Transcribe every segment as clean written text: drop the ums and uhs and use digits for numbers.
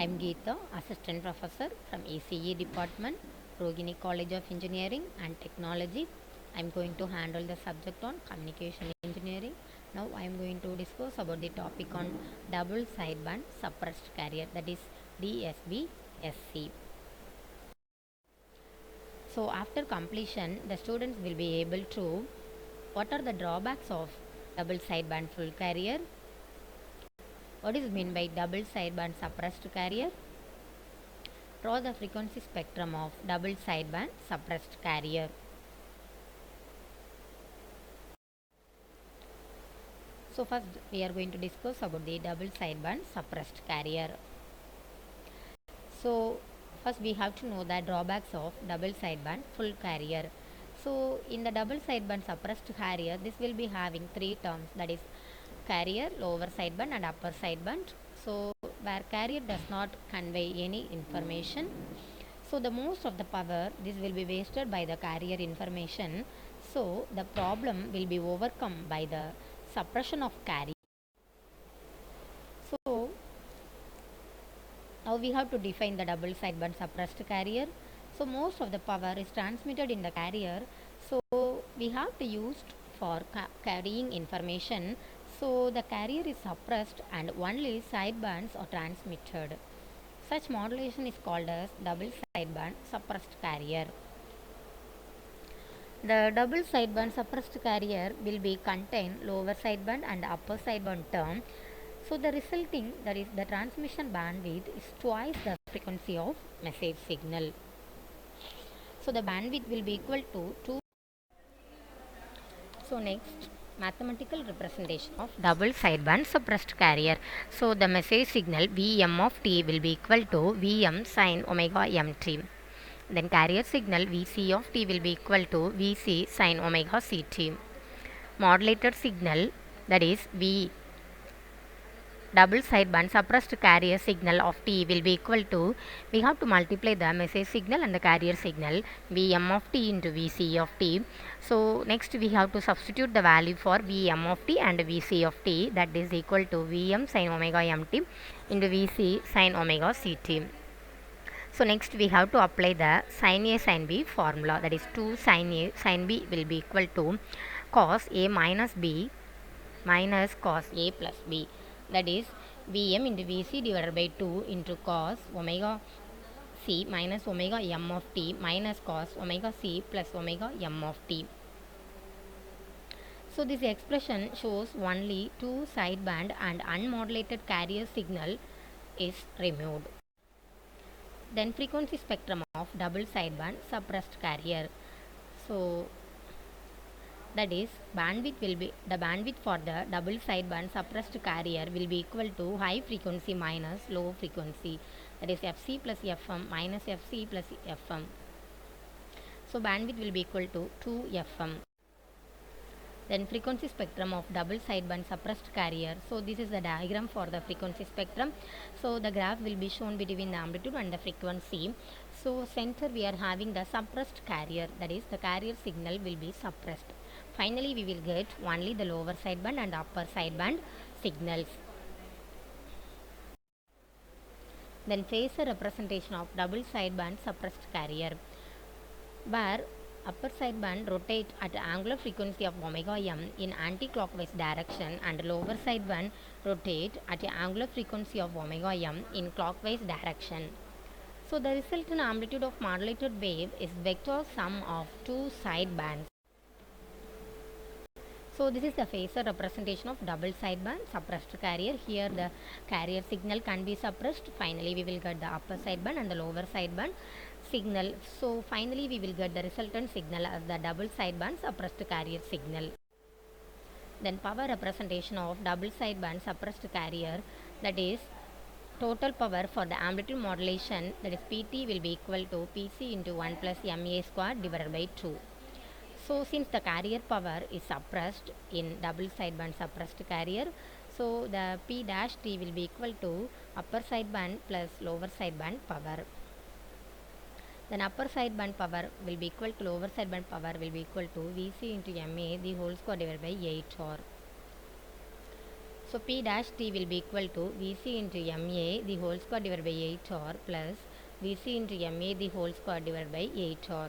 I'm Geeta, Assistant Professor from ECE Department, Rogini College of Engineering and Technology. I'm going to handle the subject on Communication Engineering. Now I'm going to discuss about the topic on double sideband suppressed carrier, that is DSB SC. So after completion, the students will be able to what are the drawbacks of double sideband full carrier? What is meant by double sideband suppressed carrier? Draw the frequency spectrum of double sideband suppressed carrier. So first we are going to discuss about the double sideband suppressed carrier. So first we have to know the drawbacks of double sideband full carrier. So in the double sideband suppressed carrier, this will be having three terms, that is carrier, lower sideband and upper sideband. So where carrier does not convey any information, so the most of the power this will be wasted by the carrier information. So the problem will be overcome by the suppression of carrier. So now we have to define the double sideband suppressed carrier. So most of the power is transmitted in the carrier. So we have to use for carrying information. So the carrier is suppressed and only sidebands are transmitted. Such modulation is called as double sideband suppressed carrier. The double sideband suppressed carrier will be contain lower sideband and upper sideband term. So the resulting, that is the transmission bandwidth, is twice the frequency of message signal. So the bandwidth will be equal to 2. So next, mathematical representation of double sideband suppressed carrier. So the message signal Vm of t will be equal to Vm sin omega mt. Then carrier signal Vc of t will be equal to Vc sin omega ct. Modulated signal, that is V double sideband suppressed carrier signal of t will be equal to, we have to multiply the message signal and the carrier signal Vm of t into Vc of t. So next we have to substitute the value for Vm of t and Vc of t, that is equal to Vm sin omega mt into Vc sin omega ct. So next we have to apply the sin A sin B formula, that is 2 sin A sin B will be equal to cos A minus B minus cos A plus B, that is Vm into Vc divided by 2 into cos omega C minus omega m of t minus cos omega C plus omega m of t. So this expression shows only two sideband and unmodulated carrier signal is removed. Then frequency spectrum of double sideband suppressed carrier. So that is bandwidth will be, the bandwidth for the double sideband suppressed carrier will be equal to high frequency minus low frequency, that is Fc plus Fm minus Fc plus Fm. So bandwidth will be equal to 2 Fm. Then frequency spectrum of double sideband suppressed carrier. So this is the diagram for the frequency spectrum. So the graph will be shown between the amplitude and the frequency. So center we are having the suppressed carrier, that is the carrier signal will be suppressed. Finally we will get only the lower sideband and upper sideband signals. Then Phasor representation of double sideband suppressed carrier, where upper sideband rotate at angular frequency of omega m in anti-clockwise direction and lower sideband rotate at angular frequency of omega m in clockwise direction. So the resultant amplitude of modulated wave is vector sum of two sidebands. So this is the Phasor representation of double sideband suppressed carrier. Here the carrier signal can be suppressed. Finally we will get the upper sideband and the lower sideband signal. So finally we will get the resultant signal as the double sideband suppressed carrier signal. Then power representation of double sideband suppressed carrier, that is total power for the amplitude modulation, that is Pt will be equal to Pc into 1 plus Ma square divided by 2. So since the carrier power is suppressed in double sideband suppressed carrier, so the P dash T will be equal to upper sideband plus lower sideband power. Then upper sideband power will be equal to lower sideband power will be equal to Vc into Ma the whole square divided by 8R. So P dash T will be equal to Vc into MA the whole square divided by 8R plus Vc into MA the whole square divided by 8R.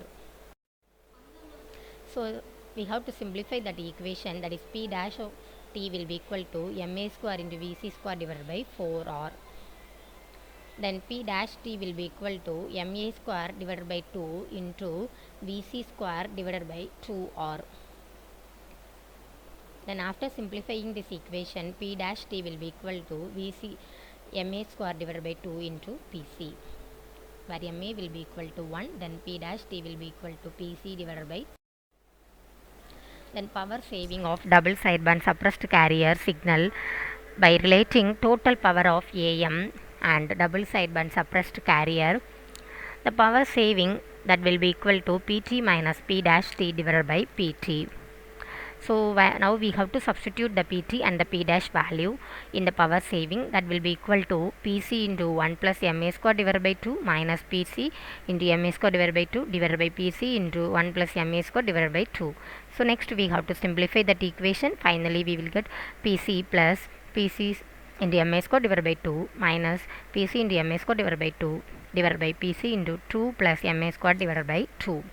So we have to simplify that equation, that is P dash of T will be equal to MA square into Vc square divided by 4R. Then P dash T will be equal to MA square divided by 2 into Vc square divided by 2R. Then after simplifying this equation, P dash T will be equal to Vc MA square divided by 2 into Pc, where MA will be equal to 1, then P dash T will be equal to Pc divided by. Then power saving of double sideband suppressed carrier signal by relating total power of AM and double sideband suppressed carrier. The power saving that will be equal to Pt minus P dash T divided by Pt. So now we have to substitute the Pt and the P dash value in the power saving, that will be equal to Pc into 1 plus Ma square divided by 2 minus Pc into Ma square divided by 2 divided by Pc into 1 plus Ma square divided by 2. So next we have to simplify that equation. Finally we will get Pc plus Pc into Ma square divided by 2 minus Pc into Ma square divided by 2 divided by Pc into 2 plus Ma square divided by 2.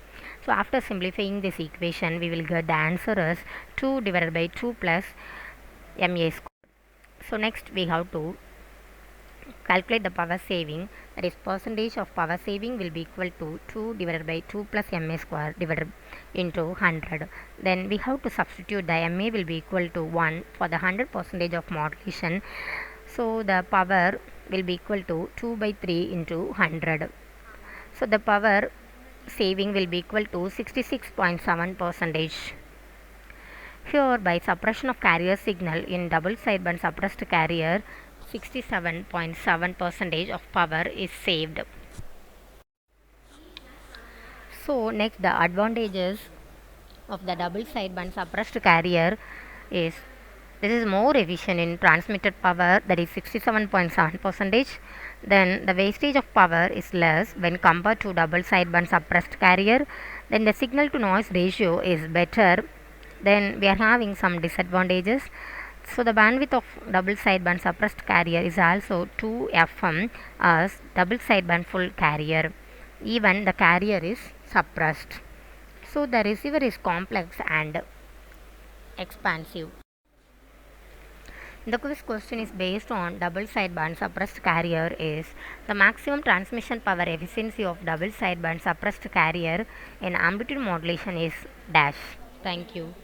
So after simplifying this equation, we will get the answer as 2 divided by 2 plus Ma square. So next we have to calculate the power saving, that is percentage of power saving will be equal to 2 divided by 2 plus Ma square divided into 100. Then we have to substitute the Ma will be equal to 1 for the 100% of modulation. So the power will be equal to 2 by 3 into 100. So the power saving will be equal to 66.7%. Here by suppression of carrier signal in double sideband suppressed carrier, 67.7% of power is saved. So next the advantages of the double sideband suppressed carrier is, this is more efficient in transmitted power, that is 67.7%. Then the wastage of power is less when compared to double sideband suppressed carrier. Then the signal to noise ratio is better. Then we are having some disadvantages. So the bandwidth of double sideband suppressed carrier is also 2 FM as double sideband full carrier. Even the carrier is suppressed. So the receiver is complex and expansive. The quiz question is based on double sideband suppressed carrier is, the maximum transmission power efficiency of double sideband suppressed carrier in amplitude modulation is dash. Thank you.